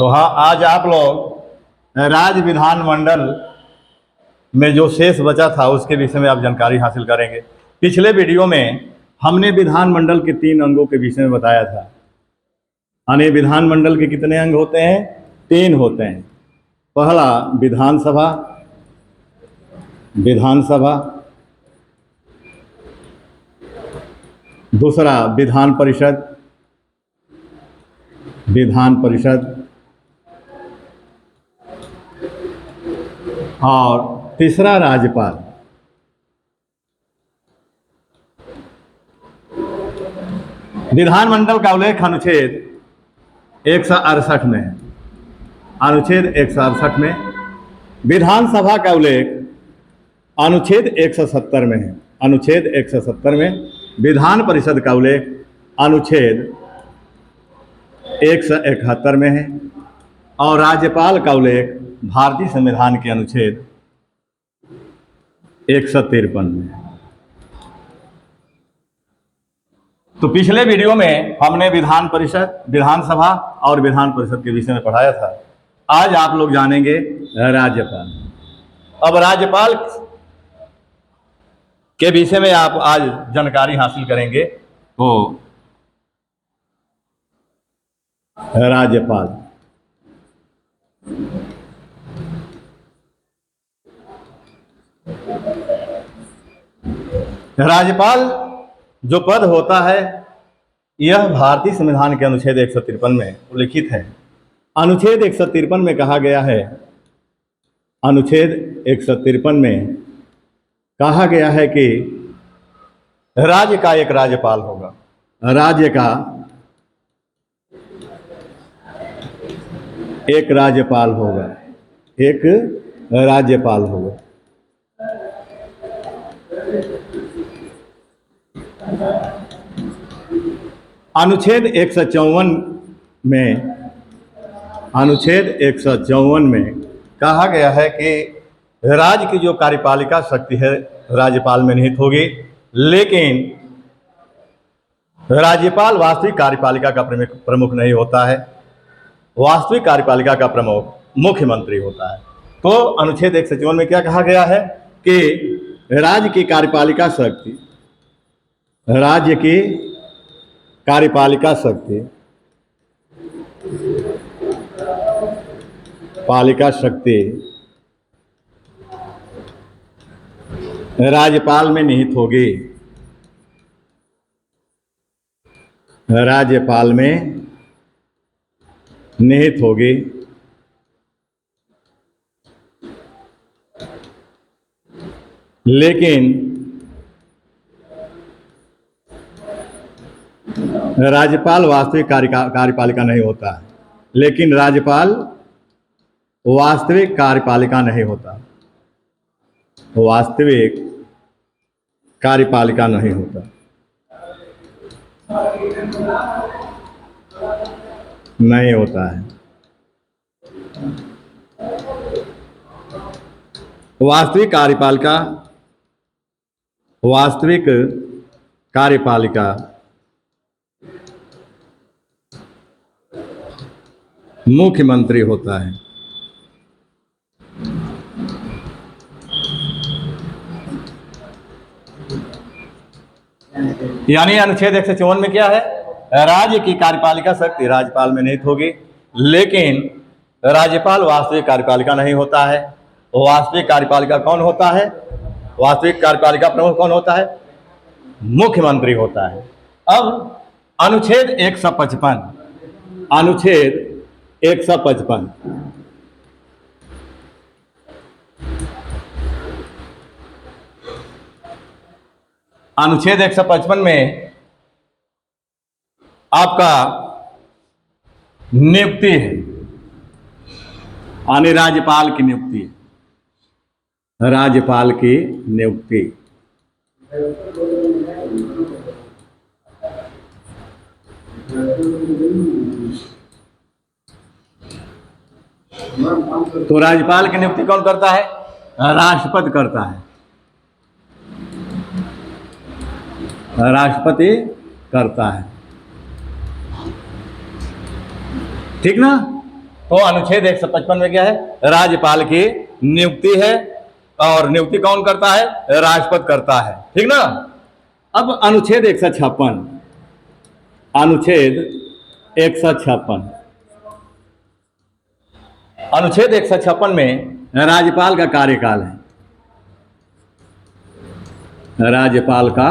तो हाँ, आज आप लोग राज्य विधानमंडल में जो शेष बचा था उसके विषय में आप जानकारी हासिल करेंगे। पिछले वीडियो में हमने विधानमंडल के 3 अंगों के विषय में बताया था। यानी विधानमंडल के कितने अंग होते हैं? 3 होते हैं। पहला विधानसभा, दूसरा विधान परिषद, और तीसरा राज्यपाल। विधानमंडल का उल्लेख अनुच्छेद 168 में है। अनुच्छेद 168 में। विधानसभा का उल्लेख अनुच्छेद 170 में है। अनुच्छेद 170 में। विधान परिषद का उल्लेख अनुच्छेद 171 में है और राज्यपाल का उल्लेख भारतीय संविधान के अनुच्छेद 153 में है। तो पिछले वीडियो में हमने विधान परिषद, विधानसभा और विधान परिषद के विषय में पढ़ाया था। आज आप लोग जानेंगे राज्यपाल। अब राज्यपाल के विषय में आप आज जानकारी हासिल करेंगे। तो राज्यपाल जो पद होता है यह भारतीय संविधान के अनुच्छेद 153 में उल्लिखित है। अनुच्छेद 153 में कहा गया है, अनुच्छेद 153 में कहा गया है कि राज्य का एक राज्यपाल होगा। राज्य का एक राज्यपाल होगा। एक राज्यपाल होगा। अनुच्छेद 154 में, अनुच्छेद 154 में कहा गया है कि राज्य की जो कार्यपालिका शक्ति है राज्यपाल में निहित होगी, लेकिन राज्यपाल वास्तविक कार्यपालिका का प्रमुख नहीं होता है। वास्तविक कार्यपालिका का प्रमुख मुख्यमंत्री होता है। तो अनुच्छेद 154 में क्या कहा गया है कि राज्य की कार्यपालिका शक्ति, राज्य की कार्यपालिका शक्ति, राज्यपाल में निहित होगी। राज्यपाल में निहित होगी। लेकिन राज्यपाल वास्तविक कार्यपालिका नहीं होता है। लेकिन राज्यपाल वास्तविक कार्यपालिका नहीं होता। वास्तविक कार्यपालिका नहीं होता। नहीं होता है। वास्तविक कार्यपालिका मुख्यमंत्री होता है। यानी अनुच्छेद 154 में क्या है? राज्य की कार्यपालिका शक्ति राज्यपाल में निहित होगी, लेकिन राज्यपाल वास्तविक कार्यपालिका नहीं होता है। वास्तविक कार्यपालिका कौन होता है? वास्तविक कार्यपालिका प्रमुख कौन होता है? मुख्यमंत्री होता है। अब अनुच्छेद 155, अनुच्छेद 155 अनुच्छेद 155 में आपका नियुक्ति है। यानी राज्यपाल की नियुक्ति है। राज्यपाल की नियुक्ति। तो राज्यपाल की नियुक्ति कौन करता है? राष्ट्रपति करता है। राष्ट्रपति करता है। ठीक ना? तो अनुच्छेद 155 में क्या है? राज्यपाल की नियुक्ति है, और नियुक्ति कौन करता है? राष्ट्रपति करता है। ठीक ना। अब अनुच्छेद 156, अनुच्छेद 156, अनुच्छेद 156 में राज्यपाल का कार्यकाल है, राज्यपाल का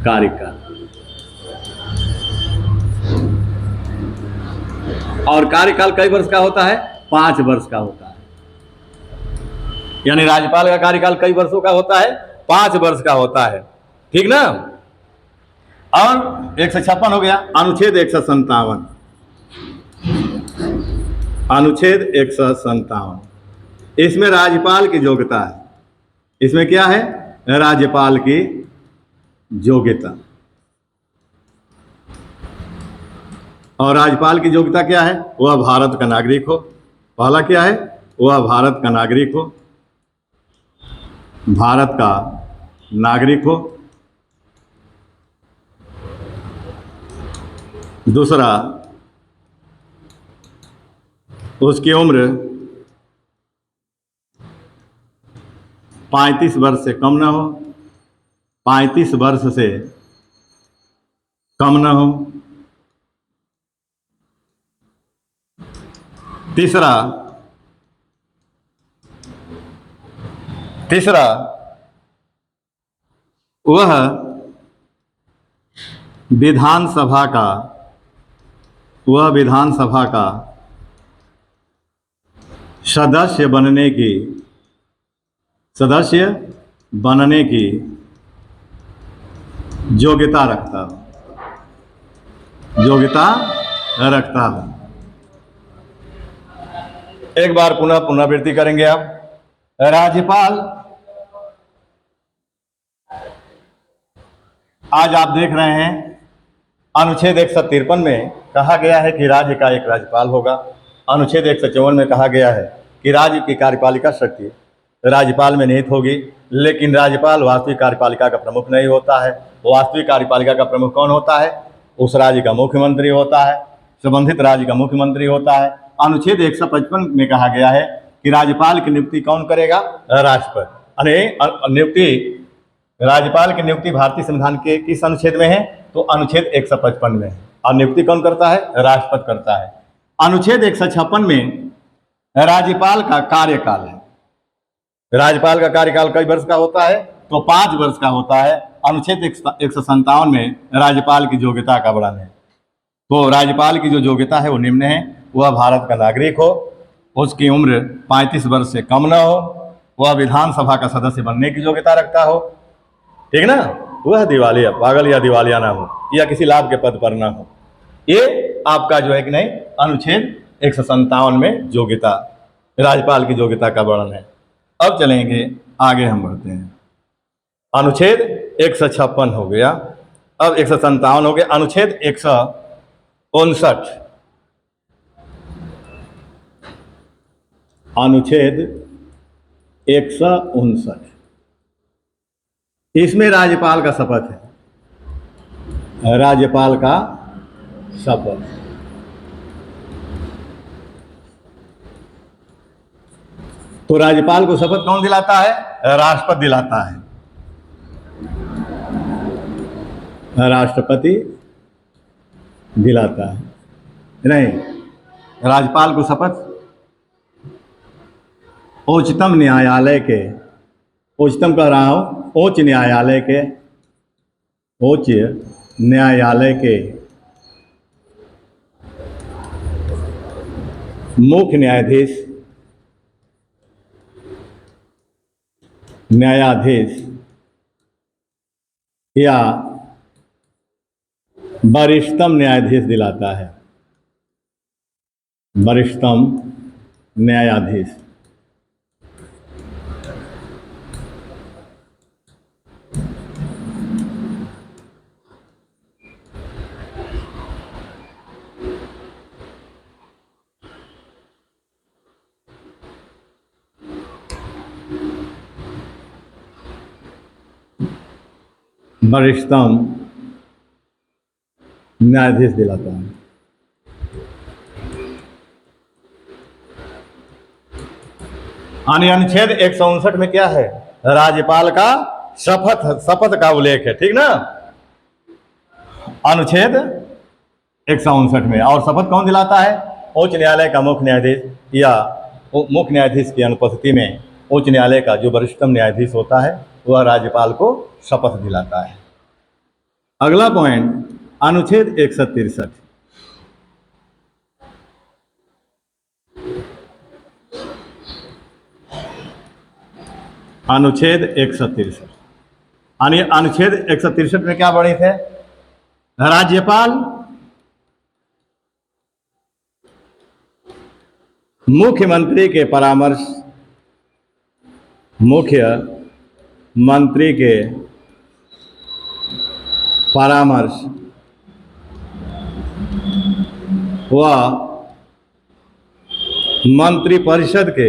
कार्यकाल। और कार्यकाल कई वर्ष का होता है? 5 वर्ष का होता है। यानी राज्यपाल का कार्यकाल कई वर्षों का होता है? 5 वर्ष का होता है। ठीक ना। और 156 हो गया। अनुच्छेद 157, अनुच्छेद 157, इसमें राज्यपाल की योग्यता है। इसमें क्या है? राज्यपाल की योग्यता। और राज्यपाल की योग्यता क्या है? वह भारत का नागरिक हो। पहला क्या है? वह भारत का नागरिक हो, भारत का नागरिक हो। दूसरा, उसकी उम्र 35 वर्ष से कम ना हो, 35 वर्ष से कम ना हो। तीसरा, वह विधानसभा का सदस्य बनने की योग्यता रखता है। एक बार पुनरावृत्ति करेंगे आप। राज्यपाल, आज आप देख रहे हैं अनुच्छेद 153 में कहा गया है कि राज्य का एक राज्यपाल होगा। अनुच्छेद 154 में कहा गया है कि राज्य की कार्यपालिका शक्ति राज्यपाल में निहित होगी, लेकिन राज्यपाल वास्तविक कार्यपालिका का प्रमुख नहीं होता है। वास्तविक कार्यपालिका का प्रमुख कौन होता है? उस राज्य का मुख्यमंत्री होता है, संबंधित राज्य का मुख्यमंत्री होता है। अनुच्छेद 155 में कहा गया है कि राज्यपाल की नियुक्ति कौन करेगा? राष्ट्रपति। नियुक्ति, राज्यपाल की नियुक्ति भारतीय संविधान के किस अनुच्छेद में है? तो अनुच्छेद 155 में है। और नियुक्ति कौन करता है? राष्ट्रपति करता है। अनुच्छेद 156 में राज्यपाल का कार्यकाल है। राज्यपाल का कार्यकाल कई वर्ष का होता है? तो 5 वर्ष का होता है। अनुच्छेद 157 में राज्यपाल की योग्यता का वर्णन है। तो राज्यपाल की जो योग्यता है वो निम्न है। वह भारत का नागरिक हो, उसकी उम्र 35 वर्ष से कम न हो, वह विधानसभा का सदस्य बनने की योग्यता रखता हो। ठीक ना। वह दिवालिया, पागल या दिवालिया ना हो, या किसी लाभ के पद पर ना हो। ये आपका जो है कि नहीं, अनुच्छेद 157 में योग्यता, राज्यपाल की योग्यता का वर्णन है। अब चलेंगे आगे, हम बढ़ते हैं। अनुच्छेद 156 हो गया, अब 157 हो गया। अनुच्छेद 159, अनुच्छेद 159, इसमें राज्यपाल का शपथ है। राज्यपाल का शपथ, तो राज्यपाल को शपथ कौन दिलाता है? राष्ट्रपति दिलाता है। राष्ट्रपति दिलाता है। नहीं, राज्यपाल को शपथ उच्चतम न्यायालय के, उच्चतम कह रहा हूं, उच्च न्यायालय के, उच्च न्यायालय के मुख्य न्यायाधीश, न्यायाधीश या वरिष्ठतम न्यायाधीश दिलाता है। वरिष्ठतम न्यायाधीश। वरिष्ठतम न्यायाधीश दिलाता है। यानी अनुच्छेद 159 में क्या है, राज्यपाल का शपथ का उल्लेख है, ठीक ना। अनुच्छेद 159 में, और शपथ कौन दिलाता है, उच्च न्यायालय का मुख्य न्यायाधीश या मुख्य न्यायाधीश की अनुपस्थिति में उच्च न्यायालय का जो वरिष्ठतम न्यायाधीश होता है वह राज्यपाल को शपथ दिलाता है। अगला पॉइंट, अनुच्छेद 163। अनुच्छेद 163 यानी अनुच्छेद 163 में क्या वर्णित है, राज्यपाल मुख्यमंत्री के परामर्श व मंत्रिपरिषद के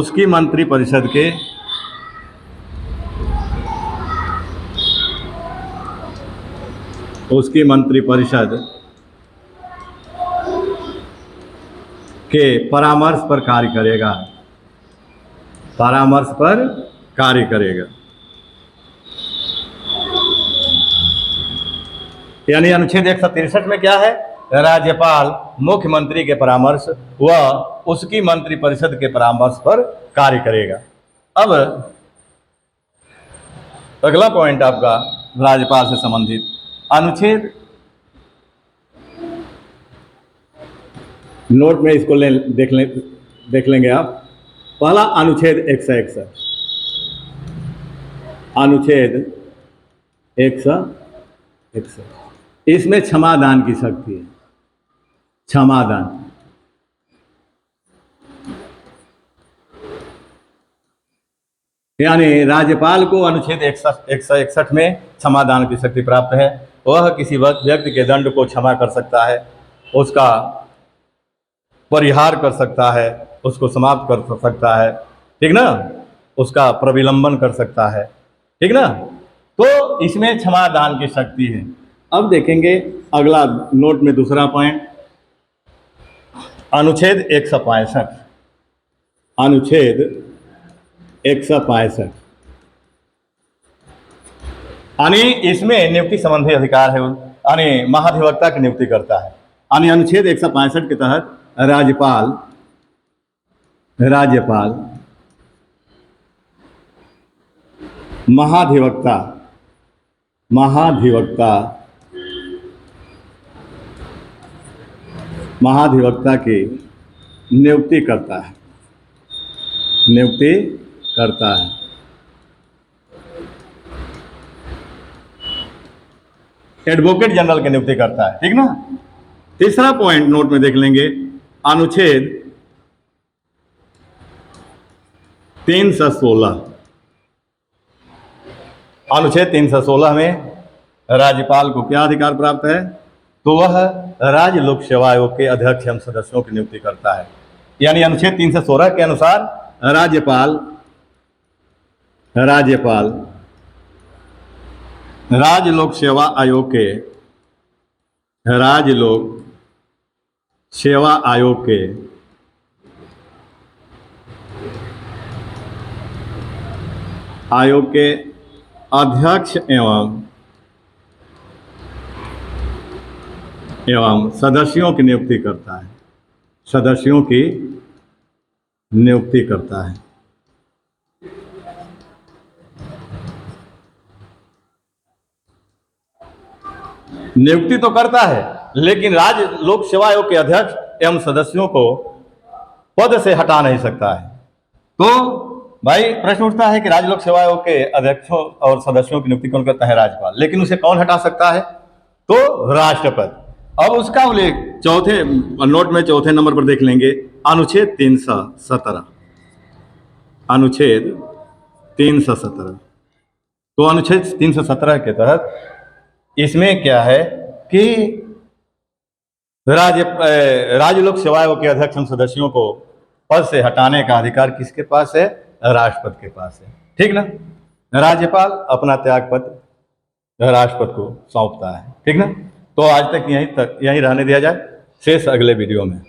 उसकी मंत्रिपरिषद के परामर्श पर कार्य करेगा। यानी अनुच्छेद 163 में क्या है, राज्यपाल मुख्यमंत्री के परामर्श व उसकी मंत्रिपरिषद के परामर्श पर कार्य करेगा। अब अगला पॉइंट आपका राज्यपाल से संबंधित अनुच्छेद, नोट में इसको देख लेंगे आप। पहला अनुच्छेद 161, अनुच्छेद 161, इसमें क्षमादान की शक्ति है, क्षमादान। यानी राज्यपाल को अनुच्छेद 161 में क्षमादान की शक्ति प्राप्त है। वह किसी व्यक्ति के दंड को क्षमा कर सकता है, उसका परिहार कर सकता है, उसको समाप्त कर सकता है, ठीक ना, उसका प्रविलंबन कर सकता है, ठीक ना। तो इसमें क्षमादान की शक्ति है। अब देखेंगे अगला नोट में दूसरा पॉइंट, अनुच्छेद 165, अनुच्छेद 165 यानी इसमें नियुक्ति संबंधी अधिकार है, यानी महाधिवक्ता की नियुक्ति करता है। यानी अनुच्छेद 165 के तहत राज्यपाल महाधिवक्ता की नियुक्ति करता है, एडवोकेट जनरल की नियुक्ति करता है, ठीक ना। तीसरा पॉइंट नोट में देख लेंगे, अनुच्छेद 316, अनुच्छेद 316 में राज्यपाल को क्या अधिकार प्राप्त है, तो वह राज्य लोक सेवा आयोग के अध्यक्ष एवं सदस्यों की नियुक्ति करता है। यानी अनुच्छेद 316 के अनुसार राज्यपाल राज्य लोक सेवा आयोग के अध्यक्ष एवं सदस्यों की नियुक्ति करता है, नियुक्ति तो करता है, लेकिन राज्य लोक सेवा आयोग के अध्यक्ष एवं सदस्यों को पद से हटा नहीं सकता है। तो भाई प्रश्न उठता है कि राज्य लोक सेवा आयोग के अध्यक्षों और सदस्यों की नियुक्ति कौन करता है, राज्यपाल, लेकिन उसे कौन हटा सकता है, तो राष्ट्रपति। अब उसका उल्लेख चौथे नोट में चौथे नंबर पर देख लेंगे, अनुच्छेद 317, अनुच्छेद 317। तो अनुच्छेद 317 के तहत इसमें क्या है कि राज्य लोक सेवा आयोग के अध्यक्ष एवं सदस्यों को पद से हटाने का अधिकार किसके पास है, राष्ट्रपति के पास है, ठीक ना। राज्यपाल अपना त्यागपत्र राष्ट्रपति को सौंपता है, ठीक ना। तो आज तक यहीं रहने दिया जाए, शेष अगले वीडियो में।